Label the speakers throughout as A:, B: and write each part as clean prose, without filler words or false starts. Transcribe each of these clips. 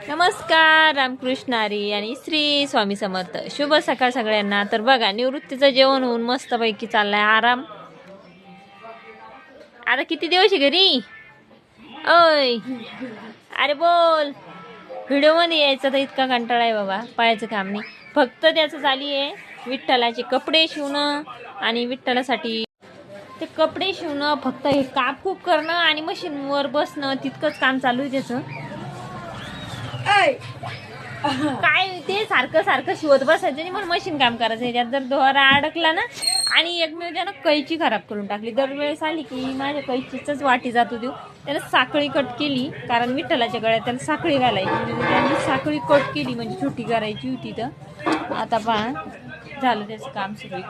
A: नमस्कार, रामकृष्ण हरी आणि श्री स्वामी समर्थ. शुभ सकाळ सगळ्यांना. तर बघा, निवृत्तीचं जेवण होऊन मस्तपैकी चाललाय आराम. आता किती दिवस घरी? ओय अरे बोल. व्हिडिओ मध्ये यायचं तर इतका कंटाळा आहे बाबा, पायाचं काम नाही. फक्त त्याचं चालू आहे विठ्ठलाचे कपडे शिवणं आणि विठ्ठलासाठी ते कपडे शिवणं. फक्त हे काप खूप करणं आणि मशीनवर बसणं, तितकंच काम चालू आहे त्याचं. काय ते सारखं सारखं शिवत बसायचं नाही, म्हणून मशीन काम करायचं. त्यात जर दोरा अडकला ना, आणि एकमेव त्यानं कैची खराब करून टाकली. दरवेळेस आली की माझ्या कैचीच वाटी जातो देऊ. त्यानं साखळी कट केली, कारण विठ्ठलाच्या गळ्यात त्याला साखळी घालायची. त्यांनी साखळी कट केली, म्हणजे छोटी करायची होती. तर आता पहा झालं त्याचं काम सुरू.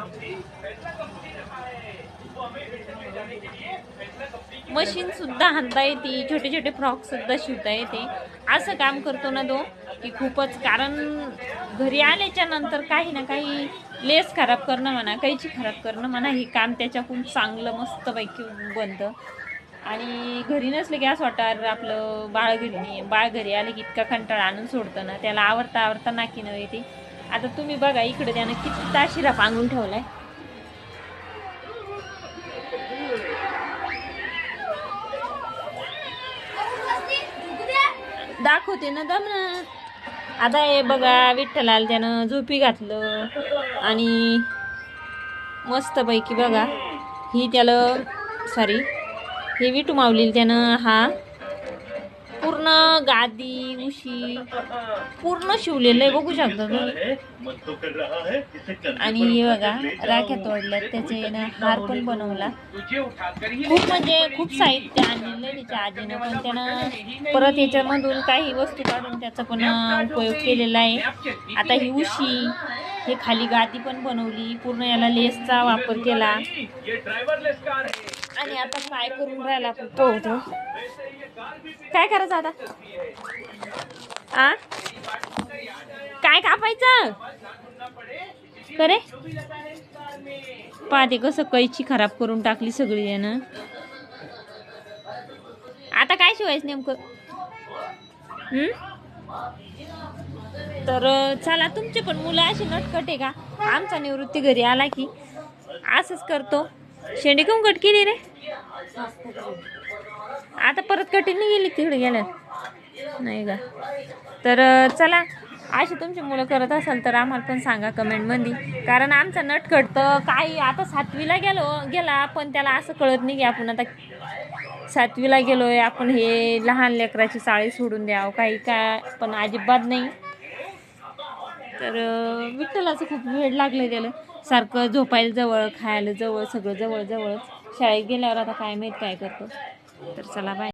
A: मशीन सुद्धा हाणता येते, छोटे छोटे फ्रॉक सुद्धा शिवता येते. असं काम करतो ना तो की खूपच. कारण घरी आल्याच्या नंतर काही ना काही लेस खराब करणं म्हणा, कैची खराब करणं म्हणा, हे काम त्याच्याकडून चांगलं मस्तपैकी बनतं. आणि घरी नसलं की असं वाटतं आपलं बाळ घरी नाही. बाळ घरी आले की इतका कंटाळा आणून सोडतं ना, त्याला आवडता आवडता नाकी न येते. आता तुम्ही बघा इकडे त्यानं किती ताशिरा पांगून ठेवलाय. दाखवते ना दम ना. आता हे बघा, विठ्ठलाला त्यानं झोपी घातलं आणि मस्तपैकी बघा ही त्याला ही विटू मावली त्यानं. हा पूर्ण गादी उशी पूर्ण शिवलेलं आहे, बघू शकता तुम्ही. आणि हे बघा राख्या तोडल्यात, त्याचे ना हार पण बनवला. खूप म्हणजे खूप साहित्य आणलेलं आहे त्याच्या आजीनं, पण त्यानं परत याच्यामधून काही वस्तू काढून त्याचा पण उपयोग केलेला आहे. आता ही उशी, हे खाली गादी पण बनवली, पूर्ण याला लेसचा वापर केला. आणि आता काय करून राहिला आपण पोहतो. काय करायचं आता? काय कापायचं करे? पाहते कसं कैची खराब करून टाकली सगळी यानं. आता काय शिवायचं नेमकं? तर चला, तुमचे पण मुलं अशी नटकट आहे का? आमचा निवृत्ती घरी आला की असंच करतो. शेंडी कोण कट केली रे? आता परत कटिंग नाही गेली तिकडे गेल्या नाही का? तर चला, अशी तुमची मुलं करत असाल तर आम्हाला पण सांगा कमेंटमध्ये. कारण आमचा नटखट तर काही आता 7वीला गेला, पण त्याला असं कळत नाही की आपण आता 7वीला गेलोय, आपण हे लहान लेकराची चाळी सोडून द्यावं काही काय, पण अजिबात नाही. तर विठ्ठलाचं खूप वेळ लागलं त्याला. सारखं झोपायला जवळ, खायला जवळ, सगळं जवळ जवळच. शाळेत गेल्यावर आता काय माहीत काय करतो. तर चला बाय.